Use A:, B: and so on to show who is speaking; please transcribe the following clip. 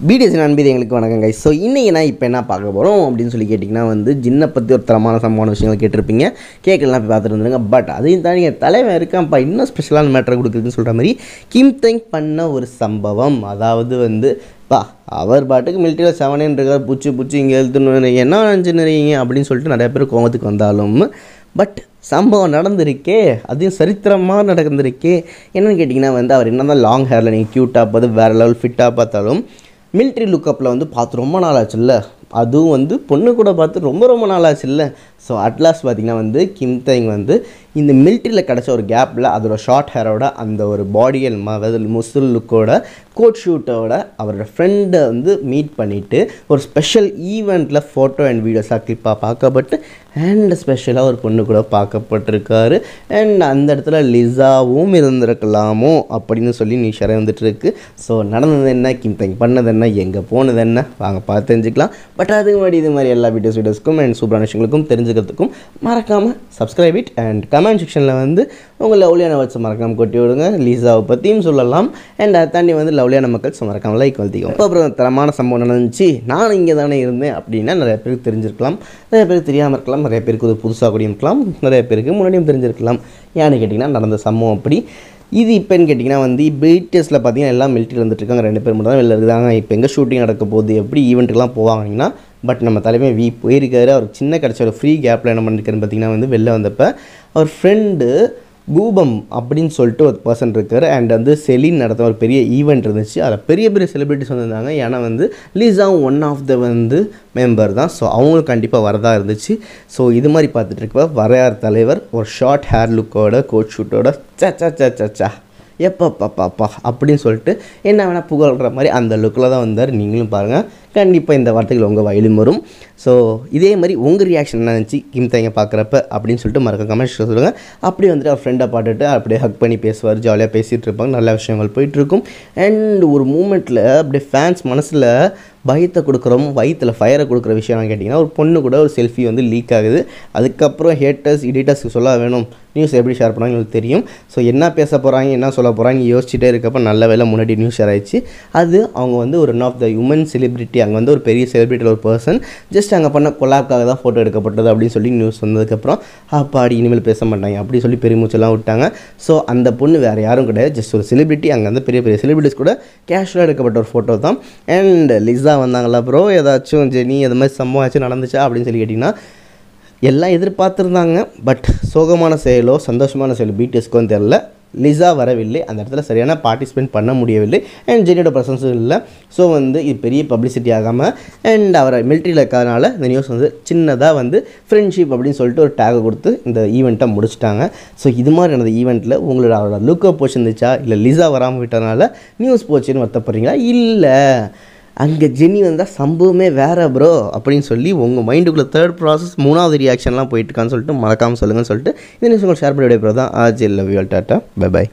A: BDS நண்பர் எங்களுக்கு வணக்கம் கைஸ். ஸோ இன்றைக்கி நான் இப்போ என்ன பார்க்க போகிறோம் அப்படின்னு சொல்லி கேட்டிங்கன்னா ஜின்னை பற்றி ஒரு தரமான சம்பவமான விஷயங்கள் கேட்டிருப்பீங்க. கேட்கலாம் போய் பார்த்துட்டு வந்துருங்க. பட் அதையும் தாண்டி என் தலைவன் இருக்கான்ப்பா இன்னும் ஸ்பெஷலான மேட்டரை கொடுக்குறதுன்னு சொல்கிற மாதிரி கிம் தெங் பண்ண ஒரு சம்பவம். அதாவது அவர் பாட்டுக்கு மிலிட்டரியில் 7 இருக்கார், புச்சு இங்கே எழுத்துன்னு என்ன நினச்சின்னு அப்படின்னு சொல்லிட்டு நிறைய பேர் கோவத்துக்கு வந்தாலும் பட் சம்பவம் நடந்திருக்கே, அதையும் சரித்திரமாக நடந்திருக்கே. என்னென்னு கேட்டிங்கன்னா அவர் என்ன தான் லாங் ஹேரில் நீங்கள் க்யூட்டாக பார்த்து வேறு லெவல் ஃபிட்டாக பார்த்தாலும் மிலிட்ரி லுக்கப்பில் பார்த்து ரொம்ப நாள் ஆச்சு இல்லை, அதுவும் பொண்ணு கூட பார்த்து ரொம்ப நாள் ஆச்சு இல்லை. ஸோ அட்லாஸ்ட் பார்த்திங்கன்னா கிம் தெங் இந்த மிலிட்ரியில் கிடச்ச ஒரு கேப்பில் அதோட ஷார்ட் ஹேரோட அந்த ஒரு பாடியல் முசுல் லுக்கோட கோட் ஷூட்டோட அவரோட ஃப்ரெண்டை மீட் பண்ணிவிட்டு ஒரு ஸ்பெஷல் ஈவெண்ட்டில் ஃபோட்டோ அண்ட் வீடியோஸாக கிளிப்பாக பார்க்கப்பட்டு அண்ட் ஸ்பெஷலாக ஒரு பொண்ணு கூட பார்க்கப்பட்டிருக்காரு. அண்ட் அந்த இடத்துல லிசாவும் இருந்திருக்கலாமோ அப்படின்னு சொல்லி நியூஸ் வந்துட்டுருக்கு. ஸோ நடந்தது என்ன, கிம் தெங் பண்ணது என்ன, எங்கே போனது என்ன, வாங்க பார்த்து தெரிஞ்சுக்கலாம். பட் அதுக்கு முன்னாடி இது மாதிரி எல்லா வீடியோஸ்க்கும் அண்ட் சூப்பரான விஷயங்களுக்கும் தெரிஞ்சுக்கிறதுக்கும் மறக்காமல் சப்ஸ்கிரைப் இட் அண்ட் கமெண்ட் செக்ஷனில் உங்கள் லவ்லியான வேர்ட்ஸை மறக்காமல் கொட்டி விடுங்க. லீசாவை பற்றியும் சொல்லலாம் அண்ட் அதை தாண்டி லவ்லியான மக்கள் மறக்காமல் லைக் வளர்த்திக்கும். அப்புறம் தரமான சம்பவம் நடந்துச்சு, நான் இங்கே தானே இருந்தேன் அப்படின்னா நிறைய பேருக்கு தெரிஞ்சிருக்கலாம், நிறைய பேருக்கு தெரியாமல் இருக்கலாம், நிறைய பேருக்கு ஒரு புதுசாக கூடியும் இருக்கலாம், நிறைய பேருக்கு முன்னாடியும் தெரிஞ்சிருக்கலாம். ஏன்னு கேட்டிங்கன்னா நடந்த சம்பவம் அப்படி. இது இப்போன்னு கேட்டிங்கன்னா பிடிஎஸில் பார்த்தீங்கன்னா எல்லாம் மிலிட்ரியில் வந்துட்டுருக்காங்க, 2 பேர் மட்டும் தான் வெளில இருக்காங்க. இப்போ எங்கே ஷூட்டிங் நடக்க போகுது, எப்படி ஈவெண்ட்டுக்கெலாம் போவாங்கன்னா பட் நம்ம தலைமை போயிருக்காரு. அவர் சின்ன கிடச்ச ஒரு ஃப்ரீ கேப்பில் என்ன பண்ணிருக்காருன்னு பார்த்தீங்கன்னா வெளில வந்தப்போ அவர் ஃப்ரெண்டு பூபம் அப்படின்னு சொல்லிட்டு ஒரு பர்சன் இருக்கார். அண்ட் செலின் நடத்த ஒரு பெரிய ஈவெண்ட் இருந்துச்சு, அதில் பெரிய செலிப்ரிட்டிஸ் வந்திருந்தாங்க. ஏன்னா லீசாவும் ஒன் ஆஃப் த மெம்பர் தான். ஸோ அவங்களும் கண்டிப்பாக வரதாக இருந்துச்சு. ஸோ இது மாதிரி பார்த்துட்டு இருக்க வரையார் தலைவர் ஒரு ஷார்ட் ஹேர் லுக்கோட கோட் ஷூட்டோட சச்சா எப்பப்பா அப்படின்னு சொல்லிட்டு என்ன வேணால் புகழ்கிற மாதிரி அந்த லுக்கில் தான் வந்தார். நீங்களும் பாருங்கள், கண்டிப்பாக இந்த வார்த்தைகள் உங்கள் வயலும் வரும். ஸோ இதே மாதிரி உங்கள் ரியாக்ஷன் என்ன இருந்துச்சு கிம் தெங்கை பார்க்குறப்ப அப்படின்னு சொல்லிட்டு மறக்க கமெண்ட் சொல்லுங்கள். அப்படி அவர் ஃப்ரெண்டை பாட்டுட்டு அப்படியே ஹக் பண்ணி பேசுவார், ஜாலியாக பேசிகிட்டு இருப்பாங்க, நல்ல விஷயங்கள் போயிட்டுருக்கும். அண்ட் ஒரு மூமெண்ட்டில் அப்படியே ஃபேன்ஸ் மனசில் பயத்தை கொடுக்குறோம், வயிற்றில் ஃபயரை கொடுக்குற விஷயம் கேட்டிங்கன்னா ஒரு பொண்ணு கூட ஒரு செல்ஃபி லீக் ஆகுது. அதுக்கப்புறம் ஹேட்டர்ஸ் எடிட்டர்ஸ்க்கு சொல்ல வேணும் நியூஸ் எப்படி ஷேர் பண்ணாங்க உங்களுக்கு தெரியும். ஸோ என்ன பேச போகிறாங்க, என்ன சொல்ல போகிறாங்க யோசிச்சுட்டே இருக்கப்போ நல்ல வேலை முன்னாடி நியூஸ் ஷேர் ஆயிடுச்சு. அது அவங்க ஒரு one of the woman celebrity, அங்கே ஒரு பெரிய செலிப்ரிட்டியில் ஒரு பர்சன் ஜஸ்ட் அங்கே பண்ண கொலாப்காக தான் ஃபோட்டோ எடுக்கப்பட்டது அப்படின்னு சொல்லி நியூஸ் வந்ததுக்கப்புறம் அப்பாடி இனிமேல் பேச மாட்டாங்க அப்படின்னு சொல்லி பெருமூச்செல்லாம் விட்டாங்க. ஸோ அந்த பொண்ணு வேறு யாரும் கிடையாது, ஜஸ்ட் ஒரு செலிப்ரிட்டி. அங்கே பெரிய செலிப்ரிட்டிஸ் கூட கேஷுவலாக எடுக்கப்பட்ட ஒரு ஃபோட்டோ தான். அண்ட் லிசா வந்தாங்களா ப்ரோ, ஏதாச்சும் ஜெனி அது மாதிரி சம்பவம் நடந்துச்சா அப்படின்னு சொல்லி கேட்டிங்கன்னா எல்லாம் எதிர்பார்த்துருந்தாங்க. பட் சோகமான செயலோ சந்தோஷமான செயலோ பிடிஎஸ்க்கும் தெரில, லிசா வரவில்லை, அந்த இடத்துல சரியான பார்ட்டிசிபேட் பண்ண முடியவில்லை. அண்ட் ஜெனியோட ப்ரெசன்ஸும் இல்லை. ஸோ இது பெரிய பப்ளிசிட்டி ஆகாமல் அண்ட் அவரை மிலிட்ரியில் இருக்கிறதுனால இந்த நியூஸ் சின்னதாக ஃப்ரெண்ட்ஷிப் அப்படின்னு சொல்லிட்டு ஒரு டேகை கொடுத்து இந்த ஈவெண்ட்டை முடிச்சிட்டாங்க. ஸோ இது மாதிரி நடந்த ஈவெண்ட்டில் உங்களோட அவரோட லுக்கை போச்சுருந்துச்சா, இல்லை லிசா வராமல் விட்டதுனால நியூஸ் போச்சுன்னு வருத்தப்படுறீங்களா, இல்லை அங்கே ஜெனி வந்தால் சம்பவமே வேறு ப்ரோ அப்படின்னு சொல்லி உங்கள் மைண்டுக்குள்ளே தேர்ட் ப்ராசஸ் 3வது ரியாக்ஷன்லாம் போயிட்டுருக்கான்னு சொல்லிட்டு மறக்காமல் சொல்லுங்கன்னு சொல்லிட்டு இந்த நியூஸ் உங்களுக்கு ஷேர் பண்ணி விட ப்ரோ தான். ஆஜ் love you all, tata, by.